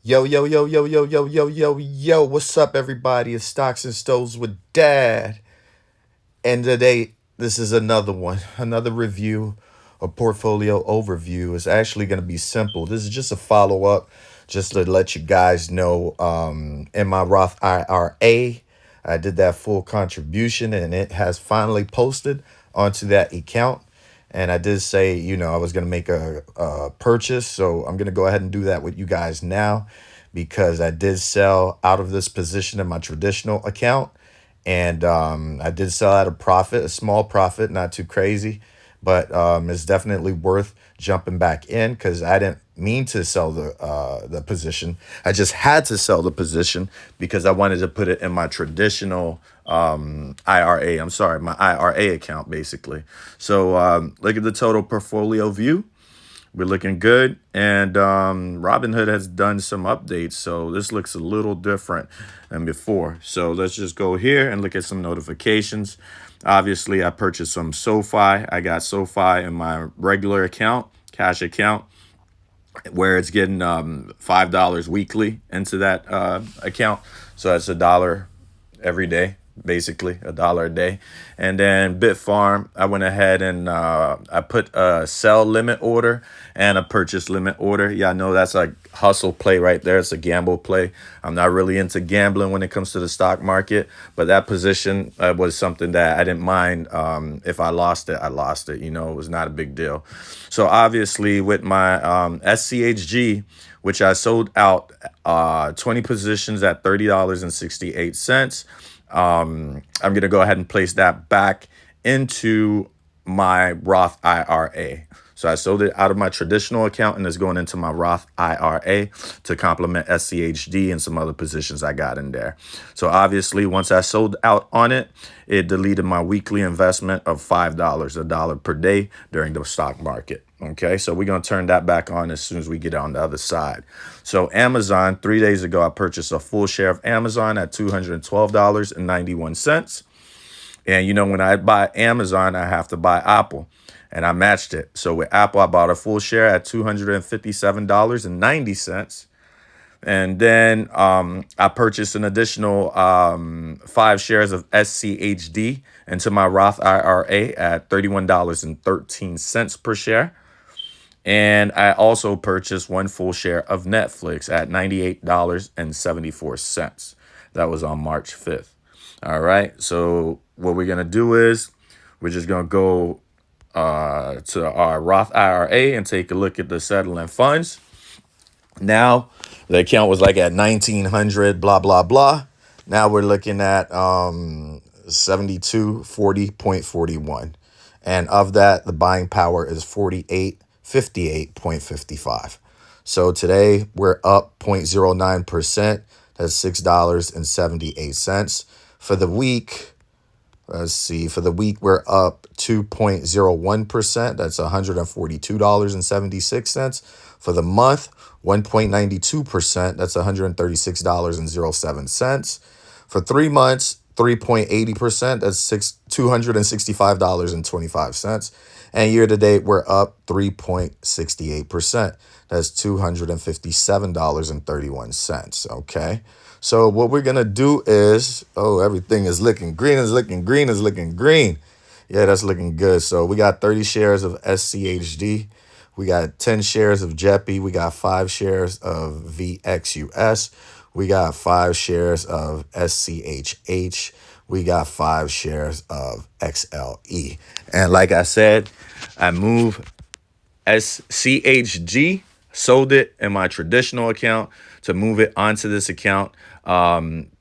Yo, yo, yo, yo, yo, yo, yo, yo, yo, what's up, everybody? It's Stocks and Stoves with Dad. And today, this is another one, another review, a portfolio overview. It's actually going to be simple. This is just a follow up, just to let you guys know. In my Roth IRA, I did that full contribution and it has finally posted onto that account. And I did say, I was going to make a purchase. So I'm going to go ahead and do that with you guys now because I did sell out of this position in my traditional account. And I did sell at a profit, a small profit, not too crazy, but it's definitely worth jumping back in because I didn't mean to sell the position. I just had to sell the position because I wanted to put it in my traditional IRA. I'm sorry, my IRA account basically. So look at the total portfolio view. We're looking good. And Robinhood has done some updates. So this looks a little different than before. So let's just go here and look at some notifications. Obviously, I purchased some SoFi. I got SoFi in my regular account, cash account, where it's getting $5 weekly into that account. So that's $1 every day, basically $1 a day. And then Bitfarm, I went ahead and I put a sell limit order and a purchase limit order. Yeah, I know that's a hustle play right there. It's a gamble play. I'm not really into gambling when it comes to the stock market, but that position was something that I didn't mind. If I lost it, I lost it. It was not a big deal. So obviously with my SCHG, which I sold out 20 positions at $30.68. I'm going to go ahead and place that back into my Roth IRA. So I sold it out of my traditional account and it's going into my Roth IRA to complement SCHD and some other positions I got in there. So obviously, once I sold out on it, it deleted my weekly investment of $5, $1 per day during the stock market. Okay, so we're going to turn that back on as soon as we get on the other side. So Amazon, 3 days ago, I purchased a full share of Amazon at $212.91. And when I buy Amazon, I have to buy Apple. And I matched it. So with Apple, I bought a full share at $257.90. And then I purchased an additional 5 shares of SCHD into my Roth IRA at $31.13 per share. And I also purchased 1 full share of Netflix at $98.74. That was on March 5th. All right. So what we're going to do is we're just going to go to our Roth IRA and take a look at the settling funds. Now the account was like at 1900, blah, blah, blah. Now we're looking at 7240.41. And of that, the buying power is 4858.55. So today we're up 0.09%. That's $6.78. For the week, let's see, for the week we're up 2.01%. That's $142.76. For the month, 1.92%. That's $136.07. For 3 months, 3.80%. That's $265.25. And year to date, we're up 3.68%. That's $257.31. Okay. So what we're going to do is, everything is looking green, is looking green, is looking green. Yeah, that's looking good. So we got 30 shares of SCHD. We got 10 shares of JEPI. We got 5 shares of VXUS. We got 5 shares of SCHH. We got 5 shares of XLE. And like I said, I moved SCHG, sold it in my traditional account to move it onto this account.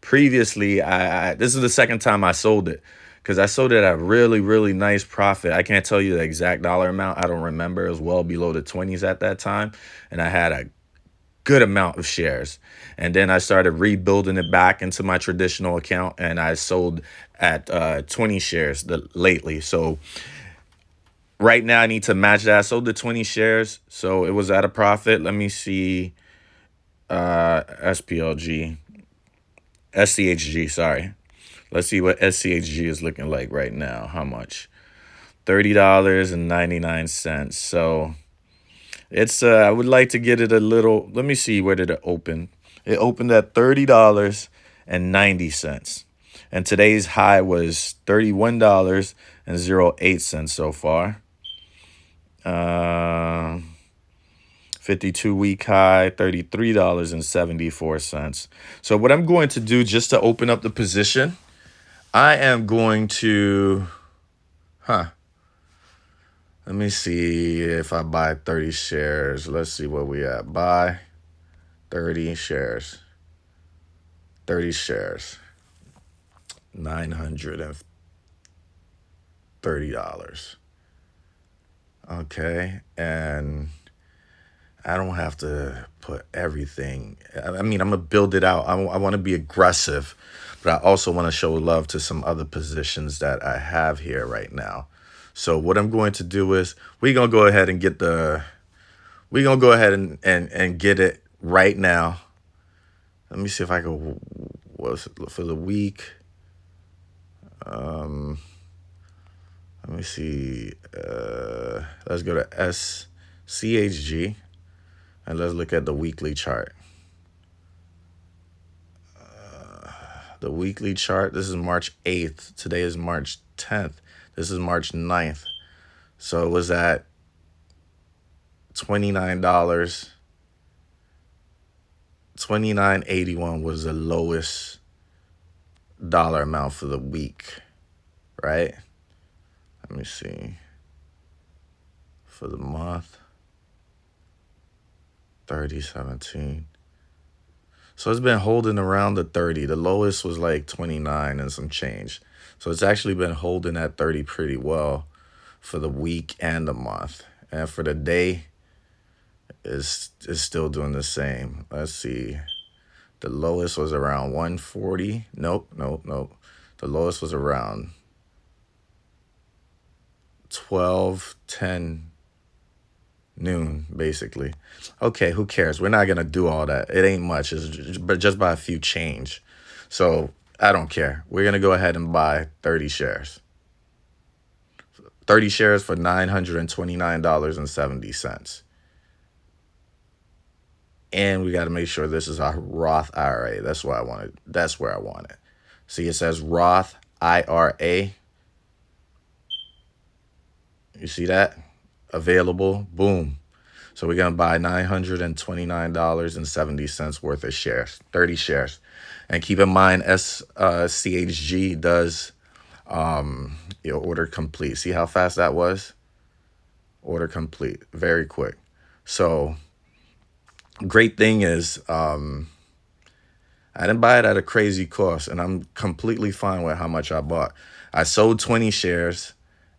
Previously, this is the second time I sold it because I sold it at a really, really nice profit. I can't tell you the exact dollar amount. I don't remember. It was well below the 20s at that time. And I had a good amount of shares. And then I started rebuilding it back into my traditional account and I sold at 20 shares lately. So right now I need to match that. I sold the 20 shares. So it was at a profit. Let me see. SPLG. SCHG, sorry. Let's see what SCHG is looking like right now. How much? $30.99. So It's I would like to get it a little. Let me see, where did it open? It opened at $30.90. And today's high was $31.08 so far. 52-week high, $33.74. So what I'm going to do, just to open up the position, I am going to, let me see if I buy 30 shares. Let's see where we at. Buy 30 shares. 30 shares. $930. Okay. And I don't have to put everything. I mean, I'm going to build it out. I want to be aggressive, but I also want to show love to some other positions that I have here right now. So what I'm going to do is we're going to go ahead and get and get it right now. Let me see if I can, what's it for the week? Let me see. Let's go to SCHG. And let's look at the weekly chart. The weekly chart, this is March 8th. Today is March 10th. This is March 9th. So it was at $29. $29.81 was the lowest dollar amount for the week, right? Let me see. For the month, 30.17. So it's been holding around the 30. The lowest was like 29 and some change. So it's actually been holding at 30 pretty well for the week and the month. And for the day, is still doing the same. Let's see. The lowest was around 140. Nope. The lowest was around 12:10 noon, basically. Okay, who cares? We're not gonna do all that. It ain't much. But just by a few change. So I don't care. We're gonna go ahead and buy 30 shares. 30 shares for $929.70. And we got to make sure this is our Roth IRA. That's what I wanted. That's where I want it. See, it says Roth IRA. You see that? Available. Boom. So we're going to buy $929.70 worth of shares, 30 shares. And keep in mind, SCHG does your order complete. See how fast that was? Order complete. Very quick. So great thing is I didn't buy it at a crazy cost, and I'm completely fine with how much I bought. I sold 20 shares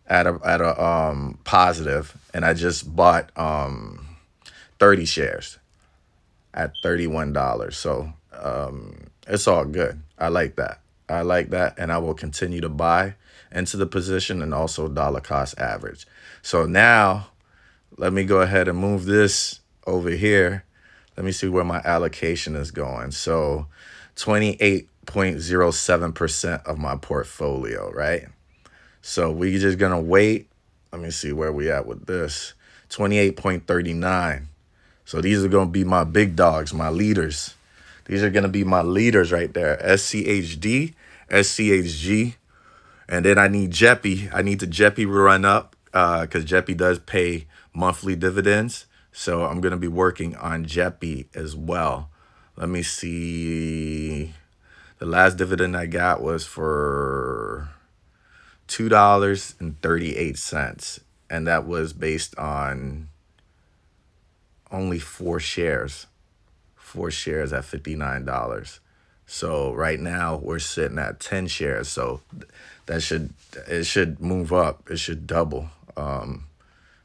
at a positive, and I just bought 30 shares at $31. So it's all good. I like that. And I will continue to buy into the position and also dollar cost average. So now let me go ahead and move this over here. Let me see where my allocation is going. So 28.07% of my portfolio, right? So we just gonna wait. Let me see where we at with this. 28.39. So these are gonna be my big dogs, my leaders. These are gonna be my leaders right there. SCHD, SCHG. And then I need JEPI. I need the JEPI run up because JEPI does pay monthly dividends. So I'm going to be working on JEPI as well. Let me see. The last dividend I got was for $2.38. And that was based on only 4 shares. 4 shares at $59. So right now we're sitting at 10 shares. So it should move up. It should double.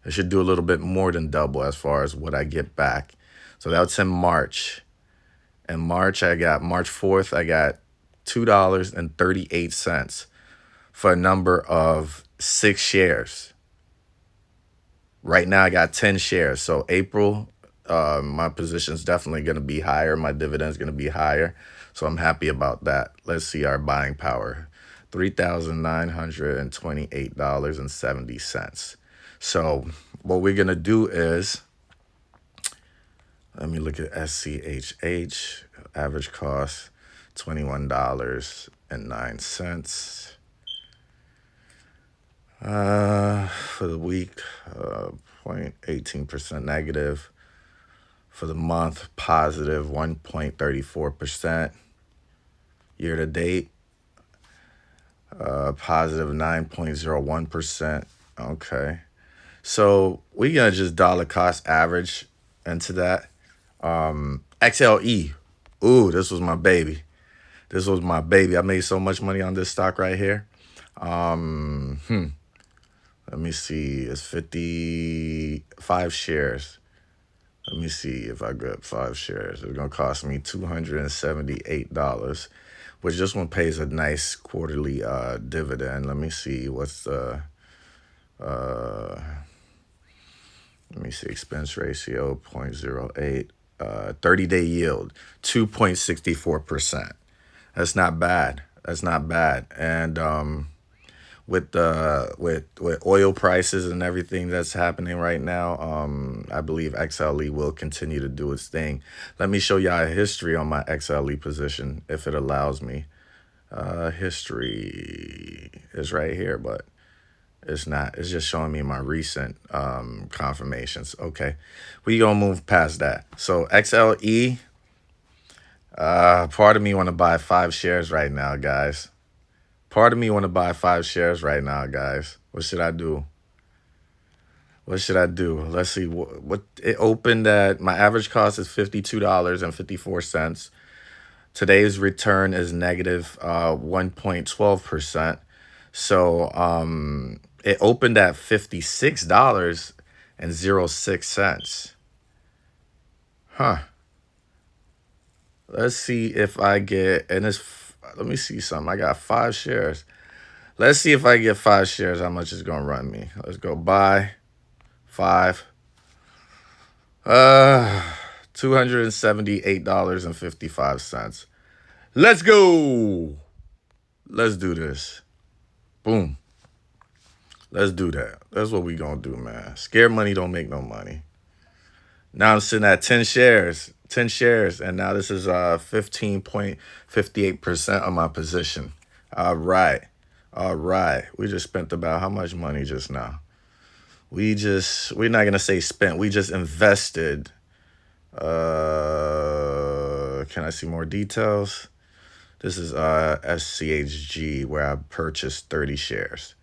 It should do a little bit more than double as far as what I get back. So that's in March. In March, March 4th, I got $2.38 for a number of 6 shares. Right now, I got 10 shares. So April, my position is definitely going to be higher. My dividend is going to be higher. So I'm happy about that. Let's see our buying power. $3,928.70. So what we're going to do is Let me look at SCHH. Average cost $21.09. For the week, 0.18% negative. For the month, positive 1.34%. Year to date, positive 9.01%. Okay. So we're going to just dollar cost average into that. XLE. Ooh, this was my baby. This was my baby. I made so much money on this stock right here. Let me see. It's 55 shares. Let me see if I get 5 shares. It's going to cost me $278, which this one pays a nice quarterly dividend. Let me see what's the... let me see, expense ratio, 0.08. 30-day yield, 2.64%. That's not bad. That's not bad. And with oil prices and everything that's happening right now, I believe XLE will continue to do its thing. Let me show y'all a history on my XLE position, if it allows me. History is right here, but it's not. It's just showing me my recent confirmations. Okay, we gonna move past that. So XLE, part of me want to buy 5 shares right now, guys. Part of me want to buy 5 shares right now, guys. What should I do? What should I do? Let's see. What it opened at. My average cost is $52.54. Today's return is negative 1.12%. So it opened at $56.06. Huh. Let's see if I get, and let me see something. I got 5 shares. Let's see if I get 5 shares, how much it's going to run me. Let's go buy 5. $278.55. Let's go. Let's do this. Boom. Let's do that. That's what we gonna do, man. Scared money don't make no money. Now I'm sitting at 10 shares. 10 shares. And now this is 15.58% of my position. All right. All right. We just spent about how much money just now? We're not gonna say spent. We just invested. Can I see more details? This is SCHG, where I purchased 30 shares.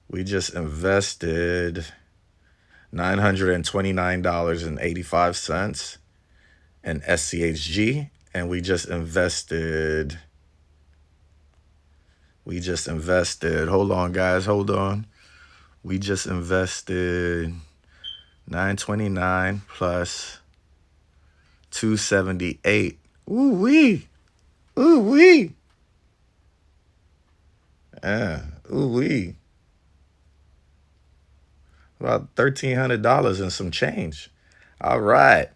We just invested $929.85 in SCHG, and we just invested, hold on, guys, hold on. We just invested 929 plus 278. Ooh-wee. Ooh-wee. Ooh-wee. About $1,300 and some change. All right.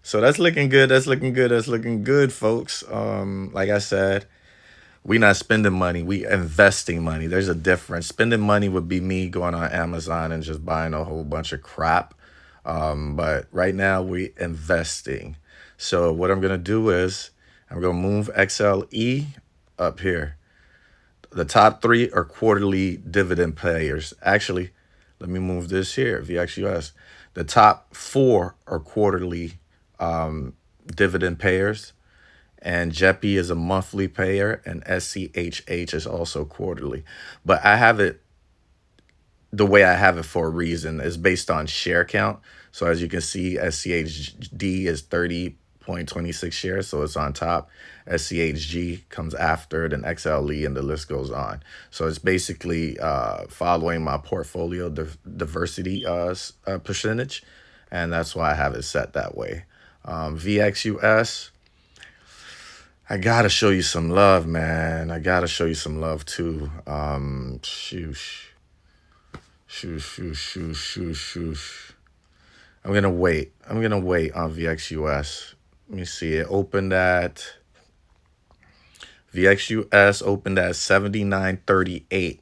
So that's looking good. That's looking good. That's looking good, folks. Like I said, we not spending money. We investing money. There's a difference. Spending money would be me going on Amazon and just buying a whole bunch of crap. But right now we investing. So what I'm going to do is I'm going to move XLE up here. The top 3 are quarterly dividend payers. Actually, let me move this here, VXUS. The top 4 are quarterly dividend payers. And JEPI is a monthly payer. And SCHH is also quarterly. But I have it the way I have it for a reason. Is based on share count. So as you can see, SCHD is 30.26 shares, so it's on top. SCHG comes after, then XLE, and the list goes on. So it's basically following my portfolio diversity percentage, and that's why I have it set that way. VXUS, I gotta show you some love, man. I gotta show you some love too. Shoosh. I'm gonna wait on VXUS. Let me see. It opened at VXUS opened at 79.38. It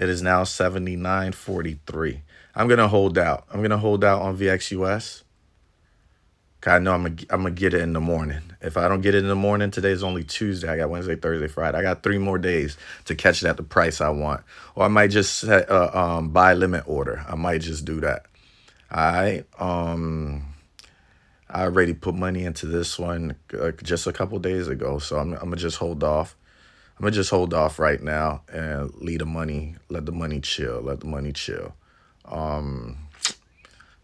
is now 79.43. I'm gonna hold out. I'm gonna hold out on VXUS. 'Cause I know I'm gonna get it in the morning. If I don't get it in the morning, today's only Tuesday. I got Wednesday, Thursday, Friday. I got 3 more days to catch it at the price I want. Or I might just set a buy limit order. I might just do that. All right. I already put money into this one just a couple days ago, so I'm gonna just hold off. I'm gonna just hold off right now and let the money chill, let the money chill.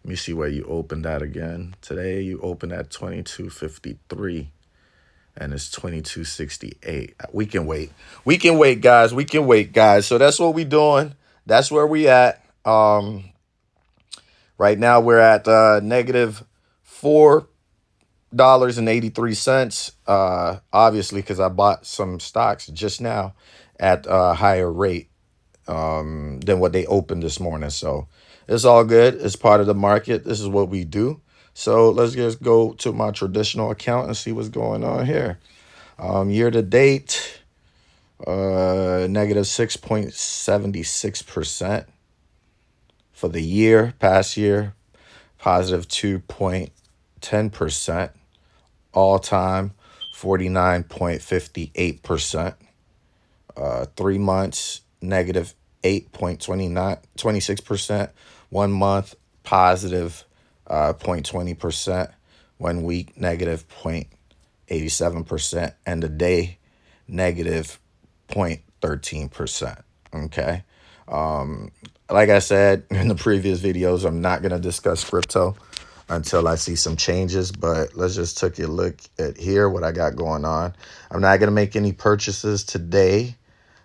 Let me see where you opened at again. Today you opened at 22.53 and it's 22.68. We can wait. We can wait, guys. We can wait, guys. So that's what we doing. That's where we at. Right now we're at negative $4.83. Obviously, because I bought some stocks just now at a higher rate than what they opened this morning. So it's all good. It's part of the market. This is what we do. So let's just go to my traditional account and see what's going on here. Year to date, negative 6.76%. For the year, past year, positive 2.10%. All time, 49.58%. 3 months, negative 8.26%. 1 month, positive 0.20%. 1 week, negative 0.87%. And a day, negative 0.13%. Okay. Like I said in the previous videos, I'm not going to discuss crypto until I see some changes, but let's just take a look at here what I got going on. I'm not going to make any purchases today,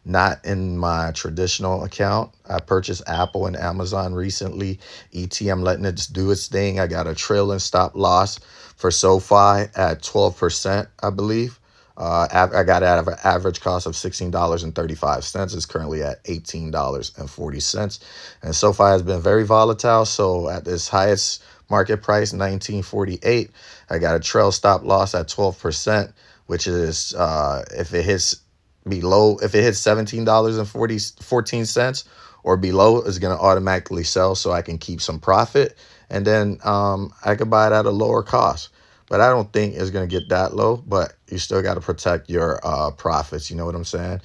not in my traditional account. I purchased Apple and Amazon recently. I'm letting it do its thing. I got a trailing stop loss for SoFi at 12%, I believe. I got it at an average cost of $16.35. It's currently at $18.40. And SoFi has been very volatile. So at this highest market price, 1948, I got a trail stop loss at 12%, which is if it hits $17.14 or below, it's going to automatically sell so I can keep some profit. And then I could buy it at a lower cost. But I don't think it's going to get that low, but you still got to protect your profits. You know what I'm saying?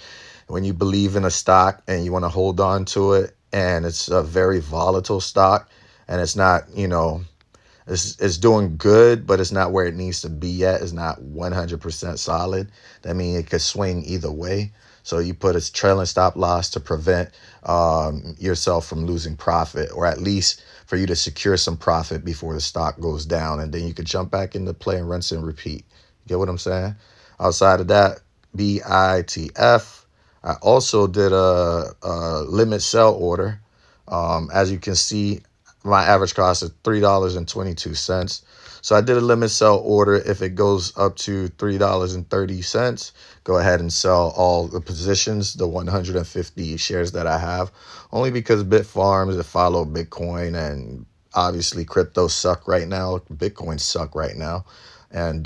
When you believe in a stock and you want to hold on to it, and it's a very volatile stock, and it's not, it's doing good, but it's not where it needs to be yet. It's not 100% solid. That means it could swing either way. So you put a trailing stop loss to prevent yourself from losing profit, or at least for you to secure some profit before the stock goes down. And then you could jump back into play and rinse and repeat. You get what I'm saying? Outside of that, BITF, I also did a limit sell order. As you can see, my average cost is $3.22. So I did a limit sell order. If it goes up to $3.30, go ahead and sell all the positions, the 150 shares that I have, only because Bitfarms that follow Bitcoin, and obviously crypto suck right now. Bitcoin suck right now. And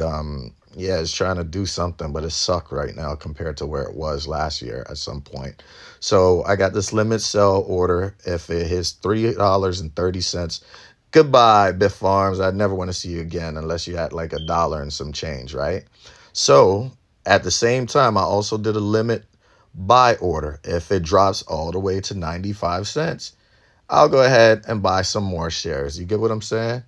yeah, it's trying to do something, but it suck right now compared to where it was last year at some point. So I got this limit sell order. If it hits $3.30, goodbye, Bitfarms. I never want to see you again unless you had like $1 and some change, right? So at the same time, I also did a limit buy order. If it drops all the way to 95 cents, I'll go ahead and buy some more shares. You get what I'm saying?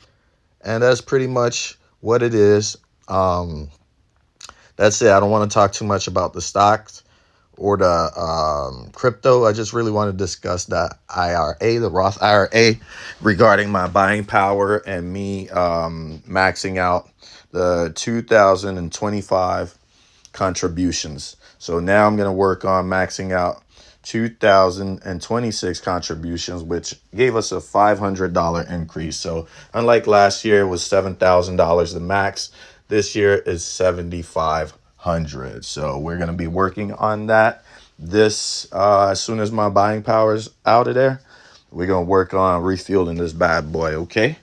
And that's pretty much what it is. That's it. I don't want to talk too much about the stocks or the crypto. I just really want to discuss the IRA, the Roth IRA, regarding my buying power and me maxing out the 2025 contributions. So now I'm going to work on maxing out 2026 contributions, which gave us a $500 increase. So unlike last year, it was $7,000 the max. This year is $7,500. So we're going to be working on that. This as soon as my buying power is out of there, we're going to work on refueling this bad boy. Okay.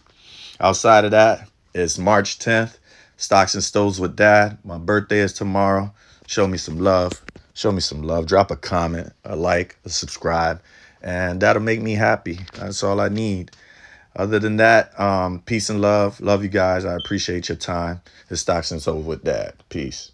Outside of that, it's March 10th. Stocks and Stoves with Dad. My birthday is tomorrow. Show me some love. Show me some love. Drop a comment, a like, a subscribe, and that'll make me happy. That's all I need. Other than that, peace and love. Love you guys. I appreciate your time. It's Stocks and Souls with Dad. Peace.